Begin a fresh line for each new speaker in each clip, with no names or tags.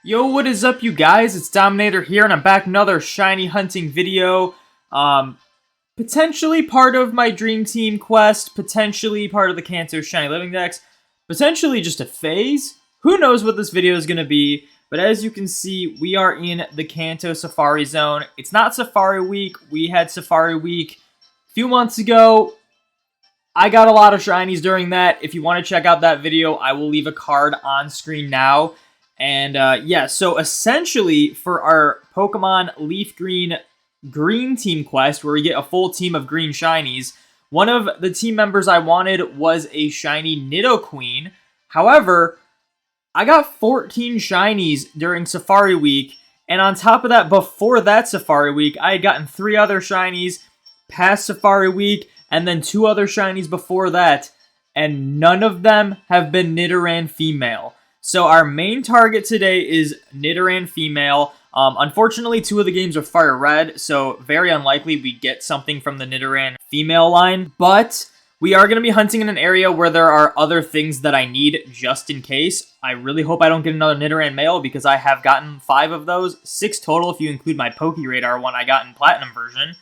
Yo, what is up, you guys? It's Dominator here, and I'm back with another shiny hunting video. Potentially part of my Dream Team quest, potentially part of the Kanto Shiny Living Dex, potentially just a phase. Who knows what this video is going to be, but as you can see, we are in the Kanto Safari Zone. It's not Safari Week. We had Safari Week a few months ago. I got a lot of shinies during that. If you want to check out that video, I will leave a card on screen now. And yeah, so essentially for our Pokemon Leaf Green Team quest, where we get a full team of green shinies, one of the team members I wanted was a shiny Nidoqueen. However, I got 14 shinies during Safari Week, and on top of that, before that Safari Week, I had gotten 3 other shinies past Safari Week, and then 2 other shinies before that, and none of them have been Nidoran Female. So our main target today is Nidoran Female. Unfortunately, 2 of the games are Fire Red, so very unlikely we get something from the Nidoran Female line. But we are going to be hunting in an area where there are other things that I need just in case. I really hope I don't get another Nidoran Male because I have gotten 5 of those. 6 total if you include my Pokeradar one I got in Platinum version.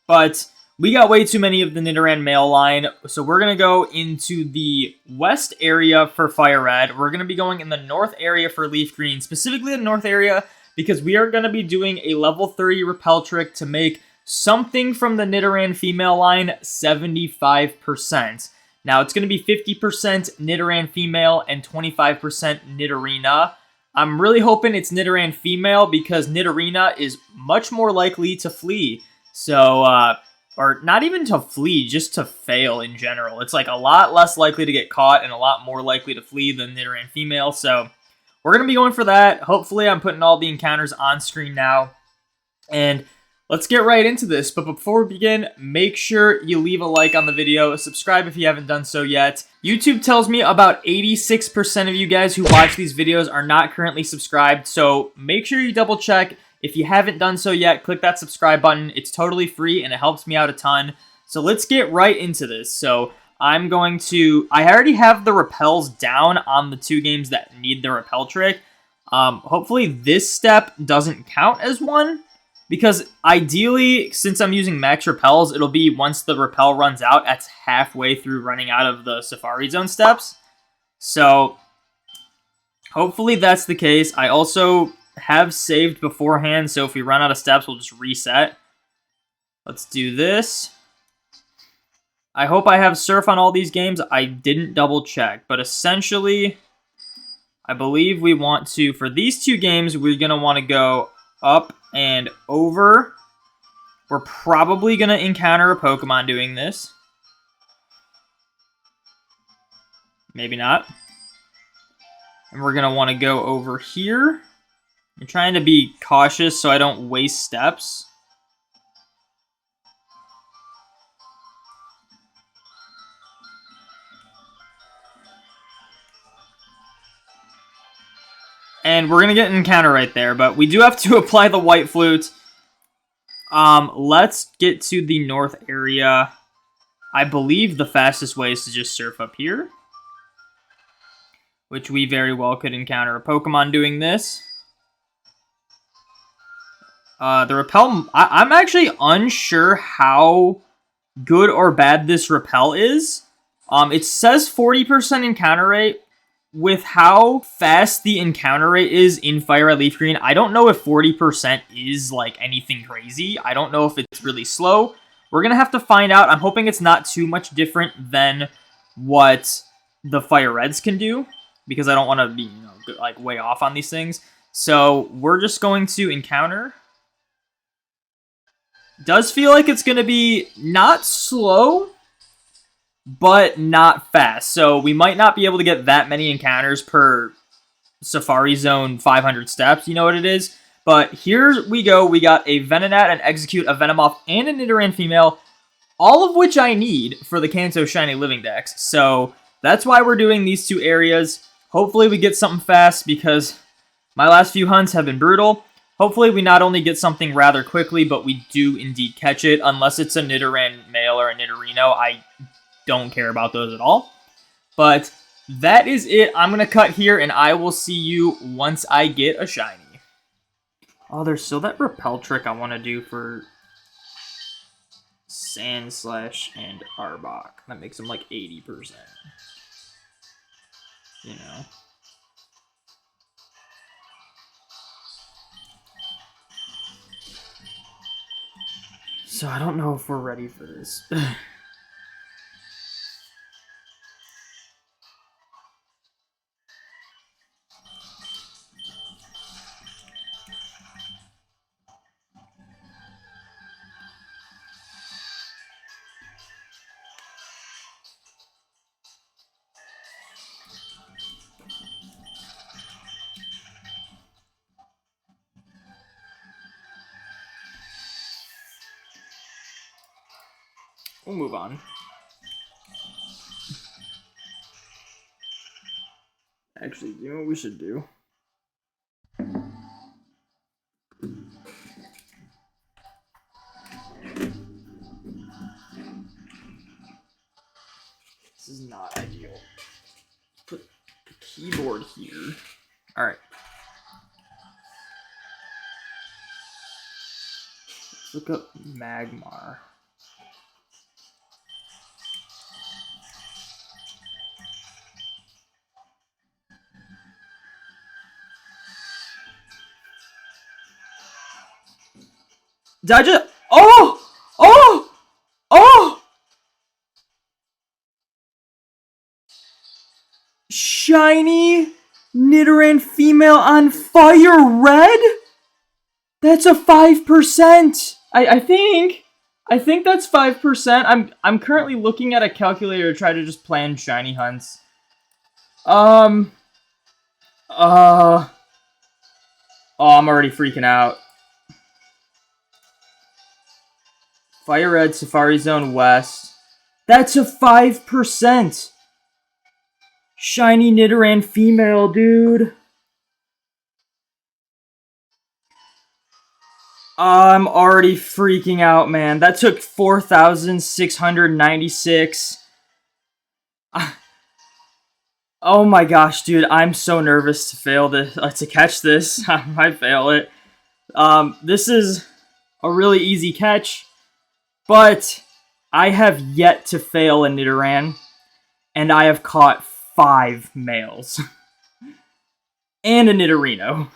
But we got way too many of the Nidoran Male line, so we're going to go into the west area for Fire Red. We're going to be going in the north area for Leaf Green, specifically the north area, because we are going to be doing a level 30 Repel trick to make something from the Nidoran Female line 75%. Now, it's going to be 50% Nidoran Female and 25% Nidorina. I'm really hoping it's Nidoran Female because Nidorina is much more likely to flee. So, or not even to flee, just to fail in general. It's like a lot less likely to get caught and a lot more likely to flee than Nidoran Female. So we're going to be going for that. Hopefully I'm putting all the encounters on screen now. And let's get right into this. But before we begin, make sure you leave a like on the video. Subscribe if you haven't done so yet. YouTube tells me about 86% of you guys who watch these videos are not currently subscribed. So make sure you double check. If you haven't done so yet, click that subscribe button. It's totally free and it helps me out a ton. So let's get right into this. So I already have the repels down on the 2 games that need the repel trick. Hopefully this step doesn't count as one, because ideally, since I'm using max repels, it'll be once the repel runs out, that's halfway through running out of the Safari Zone steps. So hopefully that's the case. I also have saved beforehand, so if we run out of steps, we'll just reset. Let's do this. I hope I have Surf on all these games. I didn't double check, but essentially, I believe we want to, for these 2 games, we're going to want to go up and over. We're probably going to encounter a Pokemon doing this. Maybe not. And we're going to want to go over here. I'm trying to be cautious so I don't waste steps. And we're going to get an encounter right there, but we do have to apply the White Flute. Let's get to the north area. I believe the fastest way is to just surf up here, which we very well could encounter a Pokemon doing this. The repel, I'm actually unsure how good or bad this repel is. It says 40% encounter rate. With how fast the encounter rate is in Fire Red Leaf Green, I don't know if 40% is like anything crazy. I don't know if it's really slow. We're going to have to find out. I'm hoping it's not too much different than what the Fire Reds can do, because I don't want to be, like way off on these things. So we're just going to encounter. Does feel like it's going to be not slow, but not fast. So we might not be able to get that many encounters per Safari Zone 500 steps. You know what it is? But here we go. We got a Venonat, an Execute, a Venomoth, and a Nidoran Female, all of which I need for the Kanto Shiny Living Dex. So that's why we're doing these 2 areas. Hopefully we get something fast, because my last few hunts have been brutal. Hopefully we not only get something rather quickly, but we do indeed catch it, unless it's a Nidoran Male or a Nidorino. I don't care about those at all. But that is it. I'm going to cut here, and I will see you once I get a shiny. Oh, there's still that repel trick I want to do for Sandslash and Arbok. That makes him like 80%. You know. So I don't know if we're ready for this. We'll move on. Actually, you know what we should do? This is not ideal. Put the keyboard here. Alright. Let's look up Magmar. Did I just... Oh! Oh! Oh! Shiny Nidoran Female on Fire Red? That's a 5%. I think that's 5%. I'm currently looking at a calculator to try to just plan shiny hunts. Oh, I'm already freaking out. Fire Red, Safari Zone West. That's a 5%. Shiny Nidoran Female, dude. I'm already freaking out, man. That took 4,696. Oh my gosh, dude. I'm so nervous to fail this, to catch this. I might fail it. This is a really easy catch. But I have yet to fail a Nidoran, and I have caught 5 males. And a Nidorino.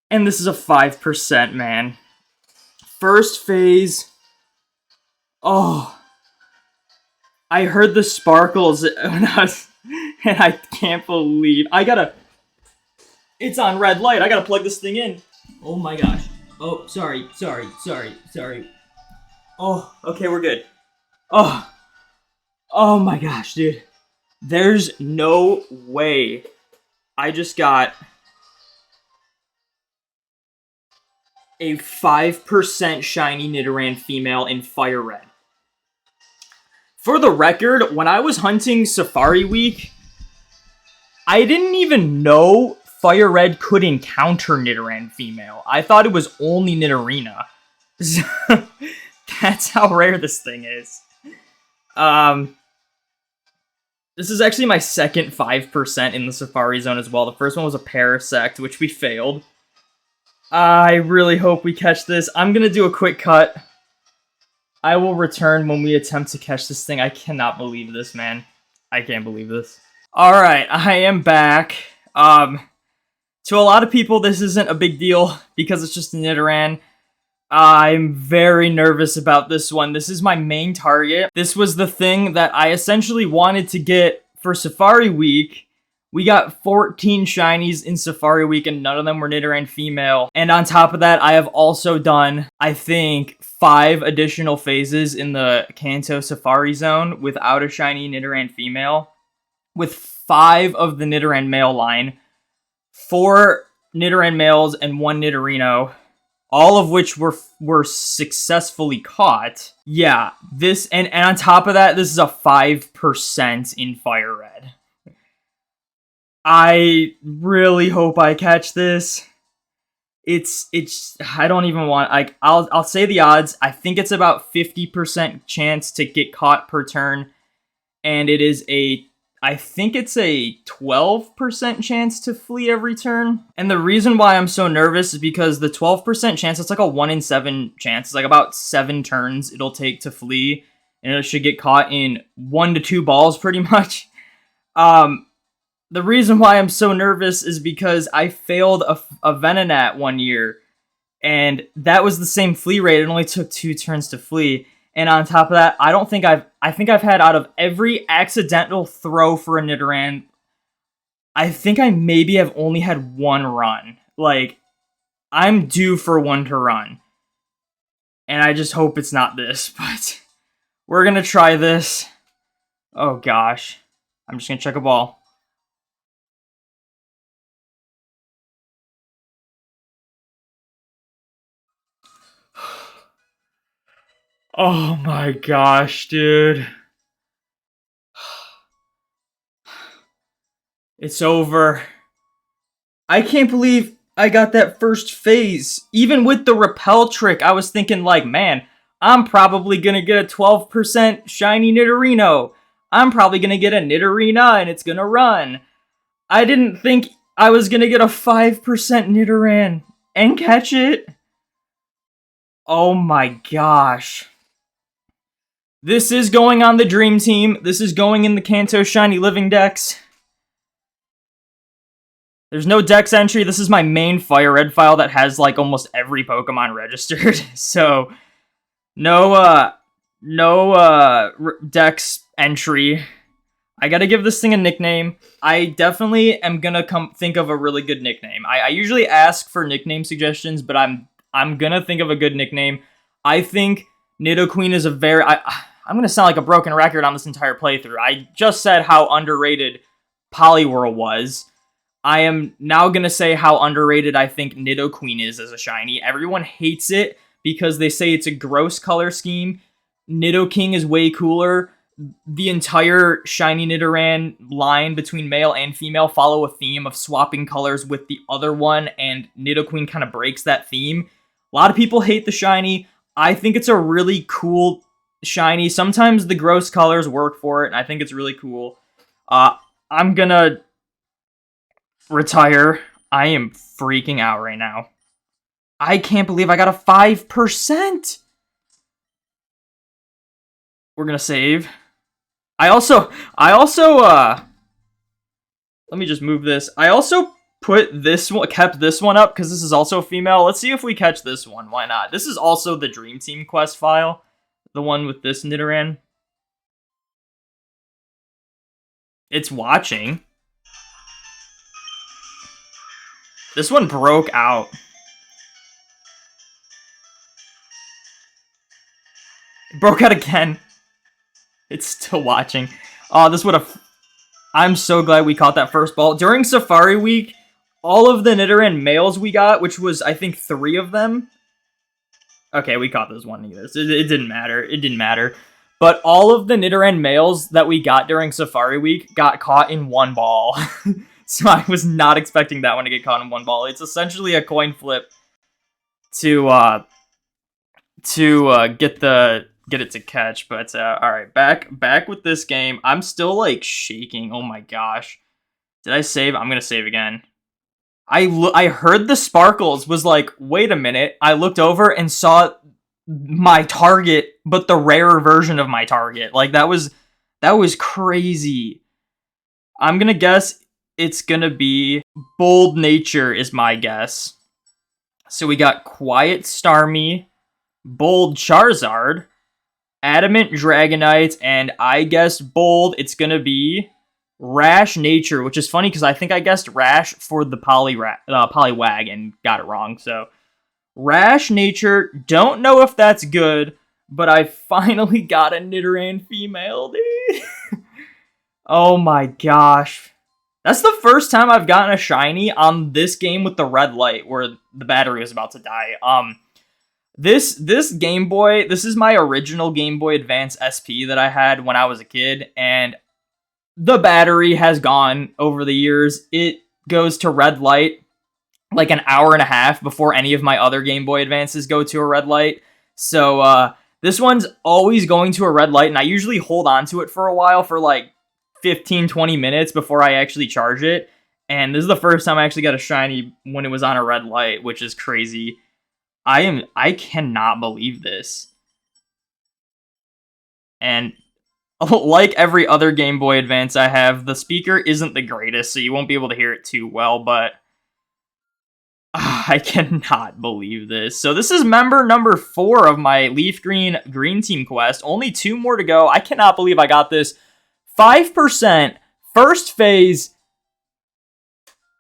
And this is a 5%, man. First phase. Oh. I heard the sparkles, and I can't believe... It's on red light. I gotta plug this thing in. Oh my gosh. Oh, sorry. Oh, okay, we're good. Oh my gosh, dude. There's no way. I just got a 5% shiny Nidoran Female in Fire Red. For the record, when I was hunting Safari Week, I didn't even know Fire Red could encounter Nidoran Female. I thought it was only Nidorina. That's how rare this thing is. This is actually my second 5% in the Safari Zone as well. The first one was a Parasect, which we failed. I really hope we catch this. I'm gonna do a quick cut. I will return when we attempt to catch this thing. I cannot believe this, man. I can't believe this. Alright, I am back. To a lot of people, this isn't a big deal because it's just a Nidoran. I'm very nervous about this one. This is my main target. This was the thing that I essentially wanted to get for Safari Week. We got 14 shinies in Safari Week and none of them were Nidoran Female. And on top of that, I have also done, I think, 5 additional phases in the Kanto Safari Zone without a shiny Nidoran Female. With 5 of the Nidoran Male line. 4 Nidoran Males and 1 Nidorino. All of which were successfully caught. Yeah, this, and on top of that, this is a 5% in Fire Red. I really hope I catch this. I don't even want, I'll say the odds. I think it's about 50% chance to get caught per turn. And it is a I think it's a 12% chance to flee every turn. And the reason why I'm so nervous is because the 12% chance, it's like a 1 in 7 chance. It's like about 7 turns it'll take to flee. And it should get caught in 1 to 2 balls pretty much. The reason why I'm so nervous is because I failed a Venonat one year. And that was the same flee rate. It only took 2 turns to flee. And on top of that, I think I've had out of every accidental throw for a Nidoran, I think I maybe have only had 1 run. Like, I'm due for 1 to run. And I just hope it's not this, but we're gonna try this. Oh gosh. I'm just gonna check a ball. Oh my gosh, dude. It's over. I can't believe I got that first phase. Even with the repel trick, I was thinking like, man, I'm probably gonna get a 12% shiny Nidorino. I'm probably gonna get a Nidorina and it's gonna run. I didn't think I was gonna get a 5% Nidoran and catch it. Oh my gosh. This is going on the Dream Team. This is going in the Kanto Shiny Living Dex. There's no Dex entry. This is my main Fire Red file that has like almost every Pokemon registered. So no Dex entry. I gotta give this thing a nickname. I definitely am gonna think of a really good nickname. I usually ask for nickname suggestions, but I'm gonna think of a good nickname. I think Nidoqueen is a very... I'm gonna sound like a broken record on this entire playthrough. I just said how underrated Poliwhirl was. I am now gonna say how underrated I think Nidoqueen is as a shiny. Everyone hates it because they say it's a gross color scheme. Nidoking is way cooler. The entire shiny Nidoran line between male and female follow a theme of swapping colors with the other one, and Nidoqueen kind of breaks that theme. A lot of people hate the shiny. I think it's a really cool shiny. Sometimes the gross colors work for it, and I think it's really cool. I'm gonna retire. I am freaking out right now. I can't believe I got a 5%. We're gonna save. I also, let me just move this. I also kept this one up because this is also female. Let's see if we catch this one. Why not? This is also the Dream Team quest file. The one with this Nidoran. It's watching. This one broke out. It broke out again. It's still watching. Oh, this would have... I'm so glad we caught that first ball. During Safari Week, all of the Nidoran males we got, which was, I think, 3 of them. Okay, we caught this one either. So it didn't matter. It didn't matter. But all of the Nidoran males that we got during Safari Week got caught in 1 ball. So I was not expecting that one to get caught in 1 ball. It's essentially a coin flip to get it to catch. But all right, back with this game. I'm still like shaking. Oh my gosh. Did I save? I'm gonna save again. I heard the sparkles, was like, wait a minute. I looked over and saw my target, but the rarer version of my target. Like that was crazy. I'm gonna guess it's gonna be Bold Nature is my guess. So we got Quiet Starmie, Bold Charizard, Adamant Dragonite, and I guess Bold, it's gonna be Rash Nature, which is funny because I think I guessed Rash for the Poliwag and got it wrong. So Rash Nature, don't know if that's good, but I finally got a Nidoran Female, dude. Oh my gosh. That's the first time I've gotten a shiny on this game with the red light where the battery was about to die. This Game Boy, this is my original Game Boy Advance SP that I had when I was a kid, and the battery has gone over the years. It goes to red light like an hour and a half before any of my other Game Boy Advances go to a red light. So this one's always going to a red light, and I usually hold on to it for a while, for like 15-20 minutes before I actually charge it. And this is the first time I actually got a shiny when it was on a red light, which is crazy. I cannot believe this. And like every other Game Boy Advance I have, the speaker isn't the greatest, so you won't be able to hear it too well, but I cannot believe this. So this is member number 4 of my Leaf Green Green Team quest. Only 2 more to go. I cannot believe I got this. 5% first phase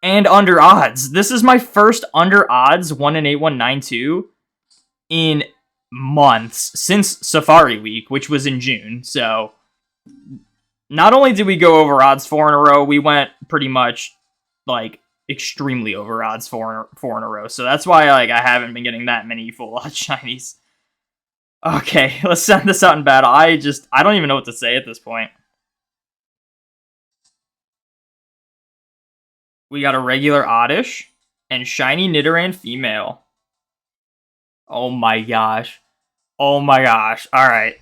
and under odds. This is my first under odds 1 in 8192 in months since Safari Week, which was in June. So not only did we go over odds 4 in a row, we went pretty much like extremely over odds 4 in a row. So that's why like I haven't been getting that many full odds shinies. Okay, let's send this out in battle. I don't even know what to say at this point. We got a regular Oddish and shiny Nidoran Female. Oh my gosh. Oh my gosh. Alright.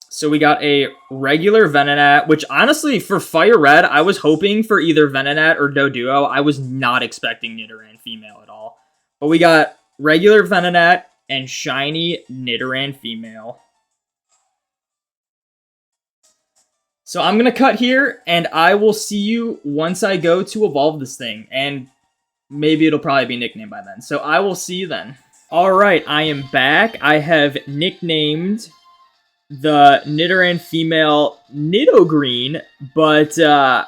So we got a regular Venonat, which honestly, for Fire Red, I was hoping for either Venonat or Doduo. I was not expecting Nidoran Female at all. But we got regular Venonat and shiny Nidoran Female. So I'm going to cut here, and I will see you once I go to evolve this thing. And maybe it'll probably be nicknamed by then. So I will see you then. Alright, I am back. I have nicknamed the Nidoran Female Nidogreen, but a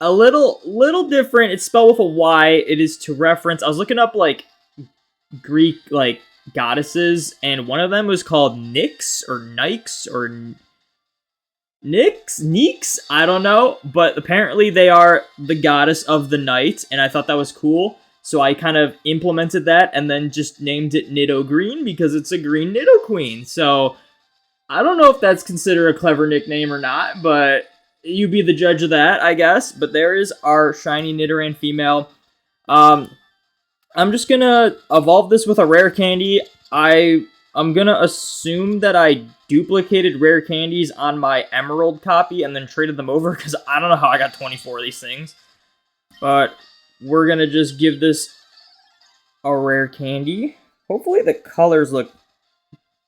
little different. It's spelled with a Y. It is to reference. I was looking up like Greek like goddesses, and one of them was called Nyx or Nikes or Neeks. I don't know, but apparently they are the goddess of the night, and I thought that was cool. So I kind of implemented that and then just named it Nidogreen because it's a green Nidoqueen. So I don't know if that's considered a clever nickname or not, but you be the judge of that, I guess. But there is our shiny Nidoran Female. I'm just going to evolve this with a rare candy. I'm going to assume that I duplicated rare candies on my Emerald copy and then traded them over because I don't know how I got 24 of these things. But we're going to just give this a rare candy. Hopefully the colors look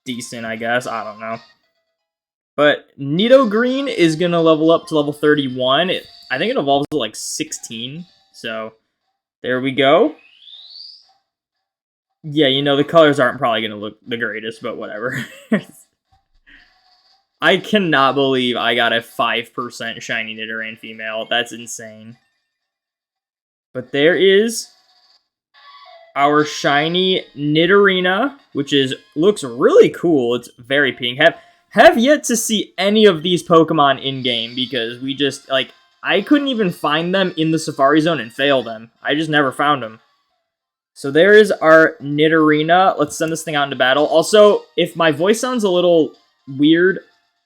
decent, I guess. I don't know. But Nidogreen is going to level up to level 31. I think it evolves to like 16. So there we go. Yeah, you know, the colors aren't probably going to look the greatest, but whatever. I cannot believe I got a 5% shiny Nidoran Female. That's insane. But there is our shiny Nidorina, which looks really cool. It's very pink. Have yet to see any of these Pokemon in-game because we just, like, I couldn't even find them in the Safari Zone and fail them. I just never found them. So there is our Nidorina. Let's send this thing out into battle. Also, if my voice sounds a little weird,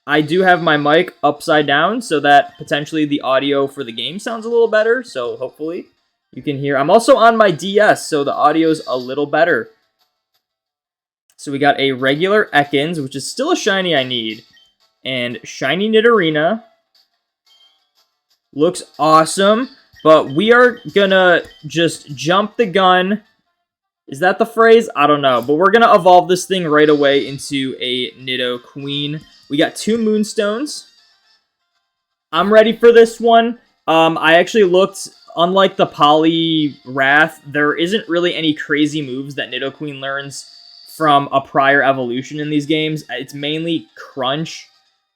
I do have my mic upside down so that potentially the audio for the game sounds a little better. So hopefully you can hear. I'm also on my DS, so the audio's a little better. So we got a regular Ekans, which is still a shiny I need. And shiny Nidorina. Looks awesome. But we are gonna just jump the gun. Is that the phrase? I don't know. But we're gonna evolve this thing right away into a Nidoqueen. We got 2 Moonstones. I'm ready for this one. I actually looked, unlike the Poliwrath, there isn't really any crazy moves that Nidoqueen learns from a prior evolution in these games. It's mainly Crunch,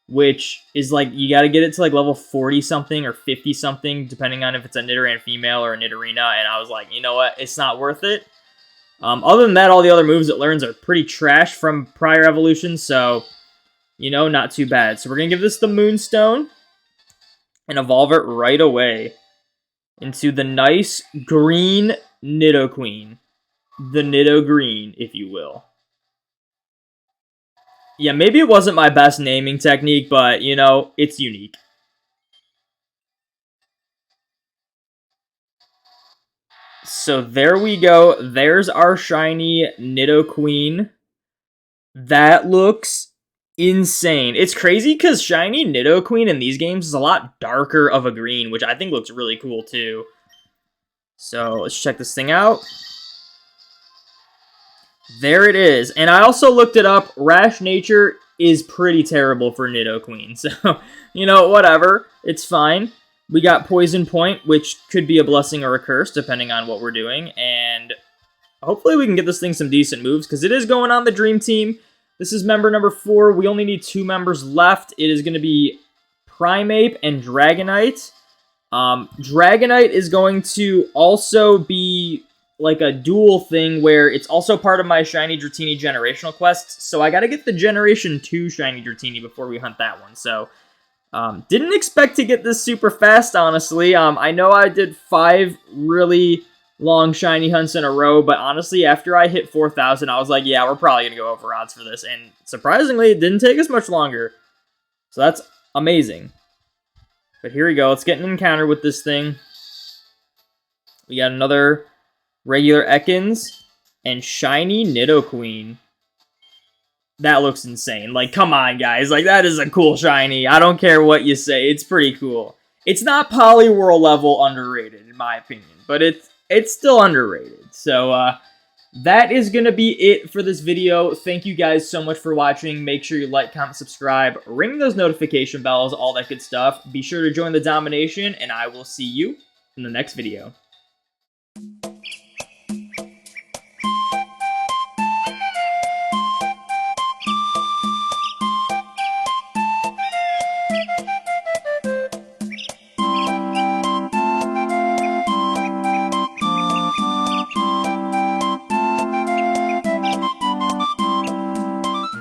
which is like, you gotta get it to like level 40-something or 50-something, depending on if it's a Nidoran Female or a Nidorina, and I was like, you know what, it's not worth it. Other than that, all the other moves it learns are pretty trash from prior evolutions, so, you know, not too bad. So we're gonna give this the Moonstone and evolve it right away into the nice green Nidoqueen. The Nidogreen, if you will. Yeah, maybe it wasn't my best naming technique, but, you know, it's unique. So there we go. There's our shiny Nidoqueen. That looks insane. It's crazy because shiny Nidoqueen in these games is a lot darker of a green, which I think looks really cool too. So let's check this thing out. There it is. And I also looked it up. Rash Nature is pretty terrible for Nidoqueen. So, you know, whatever. It's fine. We got Poison Point, which could be a blessing or a curse, depending on what we're doing. And hopefully we can get this thing some decent moves, because it is going on the Dream Team. This is member number 4. We only need 2 members left. It is going to be Primeape and Dragonite. Dragonite is going to also be like a dual thing where it's also part of my Shiny Dratini generational quest. So I got to get the Generation 2 Shiny Dratini before we hunt that one. So didn't expect to get this super fast, honestly. I know I did 5 really long shiny hunts in a row, but honestly, after I hit 4,000, I was like, yeah, we're probably going to go over odds for this. And surprisingly, it didn't take us much longer. So that's amazing. But here we go. Let's get an encounter with this thing. We got another regular Ekans and shiny Nidoqueen. That looks insane. Like, come on, guys. Like, that is a cool shiny. I don't care what you say. It's pretty cool. It's not Poliwhirl level underrated, in my opinion, but it's still underrated. So, that is going to be it for this video. Thank you guys so much for watching. Make sure you like, comment, subscribe, ring those notification bells, all that good stuff. Be sure to join the domination, and I will see you in the next video.